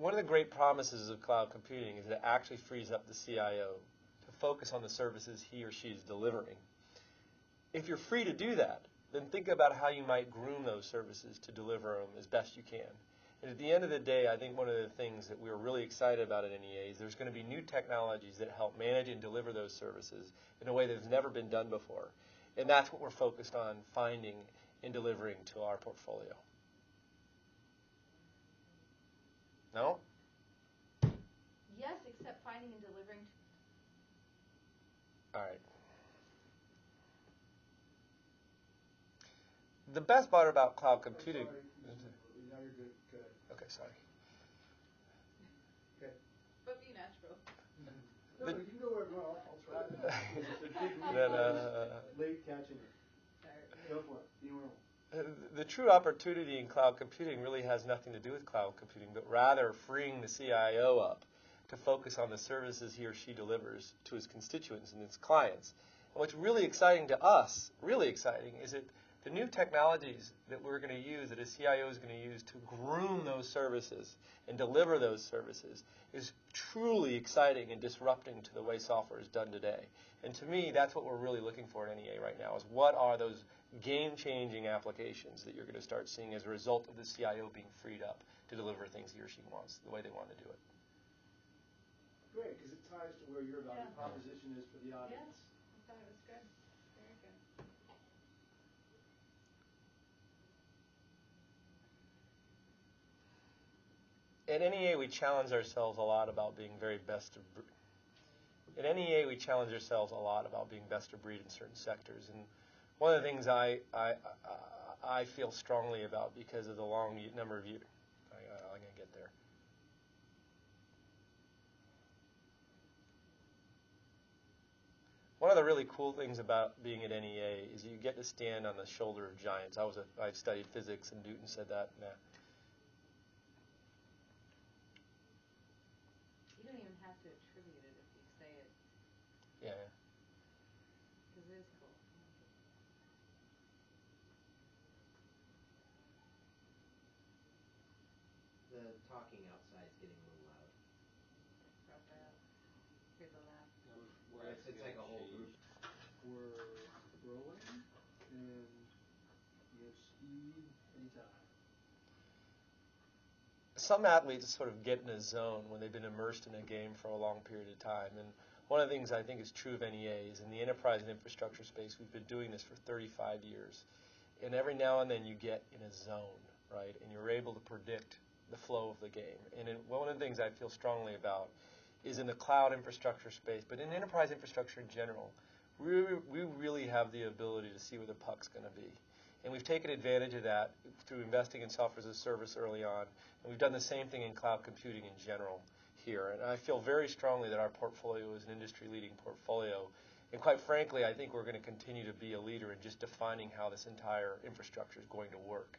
one of the great promises of cloud computing is that it actually frees up the CIO to focus on the services he or she is delivering. If you're free to do that, then think about how you might groom those services to deliver them as best you can. And at the end of the day, I think one of the things that we're really excited about at NEA is there's going to be new technologies that help manage and deliver those services in a way that has never been done before. And that's what we're focused on finding and delivering to our portfolio. No? Yes, except finding and delivering. All right. The best part about cloud computing. Now you're good. Good. Okay, sorry. Okay. But be natural. No, you can go where I'll try. Late catching it. Go for it. You will. The true opportunity in cloud computing really has nothing to do with cloud computing, but rather freeing the CIO up to focus on the services he or she delivers to his constituents and his clients. And what's really exciting to us, really exciting, is that the new technologies that we're going to use, that a CIO is going to use to groom those services and deliver those services is truly exciting and disrupting to the way software is done today. And to me, that's what we're really looking for at NEA right now, is what are those game-changing applications that you're going to start seeing as a result of the CIO being freed up to deliver things he or she wants, the way they want to do it. Great, because it ties to where your value proposition is for the audience. Yes, I thought it was good. Very good. At NEA, we challenge ourselves a lot about being very best of breed. At NEA, we challenge ourselves a lot about being best of breed in certain sectors. And one of the things I feel strongly about because of the long number of years, I'm going to get there. One of the really cool things about being at NEA is you get to stand on the shoulder of giants. I studied physics, and Newton said that. Nah. You don't even have to attribute it if you say it. Yeah. Because it is cool. The talking outside is getting a little loud. Drop that out. Here's a laugh. It's like a whole group. We're rolling, and you have speed anytime. Some athletes sort of get in a zone when they've been immersed in a game for a long period of time. And one of the things I think is true of NEA is in the enterprise and infrastructure space, we've been doing this for 35 years. And every now and then you get in a zone, right? And you're able to predict the flow of the game. And one of the things I feel strongly about is in the cloud infrastructure space, but in enterprise infrastructure in general, we really have the ability to see where the puck's going to be. And we've taken advantage of that through investing in software as a service early on. And we've done the same thing in cloud computing in general here. And I feel very strongly that our portfolio is an industry-leading portfolio. And quite frankly, I think we're going to continue to be a leader in just defining how this entire infrastructure is going to work.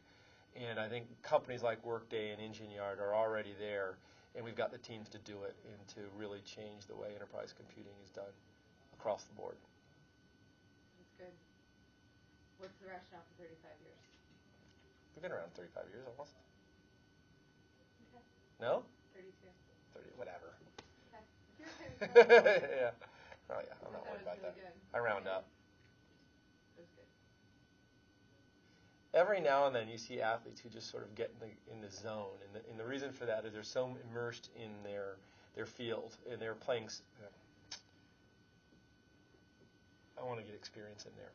And I think companies like Workday and EngineYard are already there. And we've got the teams to do it and to really change the way enterprise computing is done across the board. That's good. What's the rationale for 35 years? We've been around 35 years almost. Okay. No? 32. 30, whatever. Okay. If you're okay with that. Yeah. Oh, yeah. I'm not worried about really that. Good. I round up. That was good. Every now and then you see athletes who just sort of get in the zone. And the reason for that is they're so immersed in their field. And they're playing. I want to get experience in there.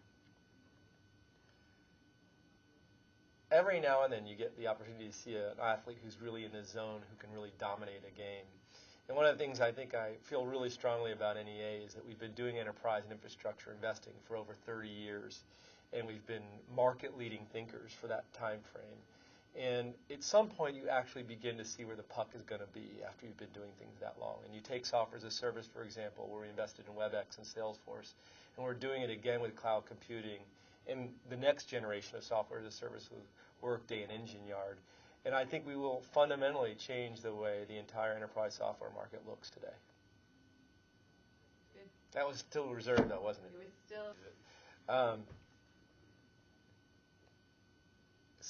Every now and then you get the opportunity to see an athlete who's really in the zone, who can really dominate a game. And one of the things I think I feel really strongly about NEA is that we've been doing enterprise and infrastructure investing for over 30 years, and we've been market-leading thinkers for that time frame. And at some point, you actually begin to see where the puck is going to be after you've been doing things that long. And you take software as a service, for example, where we invested in WebEx and Salesforce, and we're doing it again with cloud computing and the next generation of software as a service with Workday and EngineYard. And I think we will fundamentally change the way the entire enterprise software market looks today. Good. That was still reserved, though, wasn't it? It was still.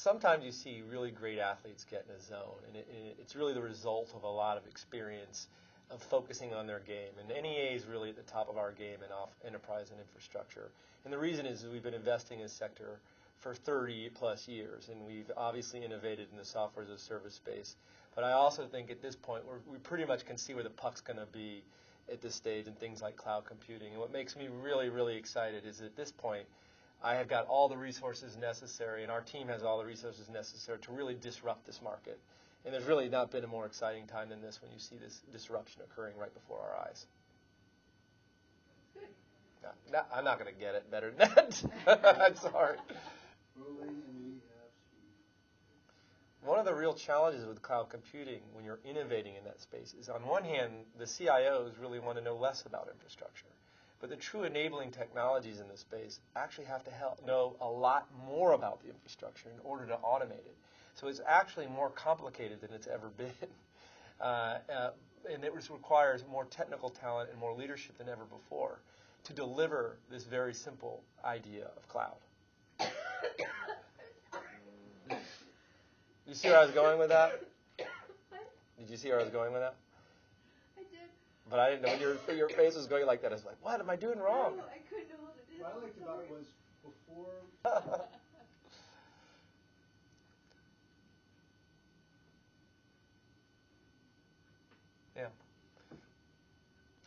sometimes you see really great athletes get in a zone, and it's really the result of a lot of experience of focusing on their game. And NEA is really at the top of our game in enterprise and infrastructure. And the reason is that we've been investing in this sector for 30 plus years, and we've obviously innovated in the software as a service space. But I also think at this point we pretty much can see where the puck's going to be at this stage in things like cloud computing. And what makes me really, really excited is at this point I have got all the resources necessary, and our team has all the resources necessary to really disrupt this market. And there's really not been a more exciting time than this when you see this disruption occurring right before our eyes. No, I'm not going to get it better than that. I'm sorry. One of the real challenges with cloud computing when you're innovating in that space is, on one hand, the CIOs really want to know less about infrastructure. But the true enabling technologies in this space actually have to know a lot more about the infrastructure in order to automate it. So it's actually more complicated than it's ever been. And it requires more technical talent and more leadership than ever before to deliver this very simple idea of cloud. You see where I was going with that? Did you see where I was going with that? I did. But I didn't know when your face was going like that. I was like, what am I doing wrong? No, I couldn't hold it in. What I liked about it was before. Yeah.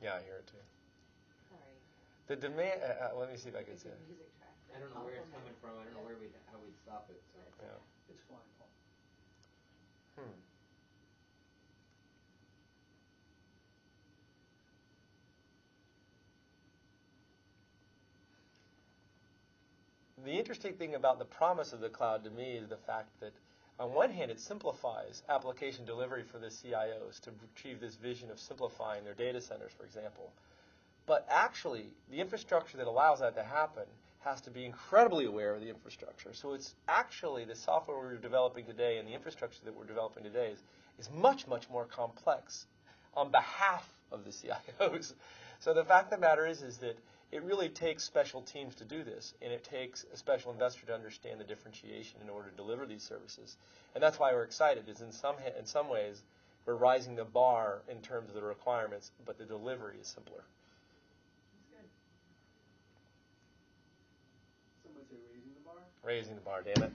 Yeah, I hear it too. Sorry. The demand. Let me see if I can say it. Music track. I don't know where it's coming from. I don't know how we'd stop it. So. Yeah. It's fine, Paul. The interesting thing about the promise of the cloud to me is the fact that, on one hand, it simplifies application delivery for the CIOs to achieve this vision of simplifying their data centers, for example. But actually, the infrastructure that allows that to happen has to be incredibly aware of the infrastructure. So it's actually the software we're developing today and the infrastructure that we're developing today is much, much more complex on behalf of the CIOs. So the fact of the matter is that it really takes special teams to do this, and it takes a special investor to understand the differentiation in order to deliver these services. And that's why we're excited, is in some ways we're rising the bar in terms of the requirements, but the delivery is simpler. That's good. Someone say raising the bar? Raising the bar, damn it.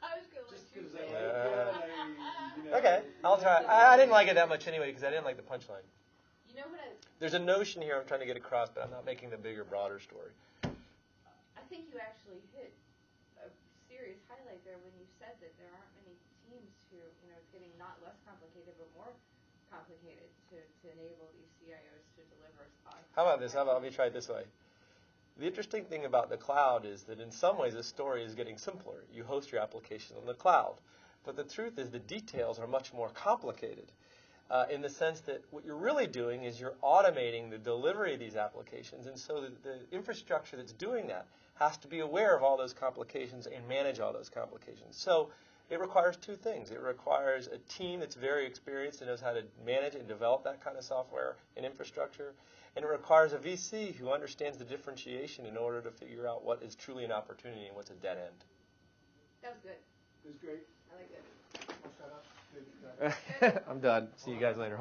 I was going to Just let you because say I it. Okay, I'll try. I didn't like it that much anyway because I didn't like the punchline. You know what There's a notion here I'm trying to get across, but I'm not making the bigger, broader story. I think you actually hit a serious highlight there when you said that there aren't many teams who, it's getting not less complicated but more complicated to enable these CIOs to deliver. How about this? Let me try it this way. The interesting thing about the cloud is that in some ways the story is getting simpler. You host your application on the cloud. But the truth is the details are much more complicated in the sense that what you're really doing is you're automating the delivery of these applications. And so the infrastructure that's doing that has to be aware of all those complications and manage all those complications. So it requires two things. It requires a team that's very experienced and knows how to manage and develop that kind of software and infrastructure. And it requires a VC who understands the differentiation in order to figure out what is truly an opportunity and what's a dead end. That was good. It was great. I liked it. I'll shut up. Good. I'm done. See you guys later.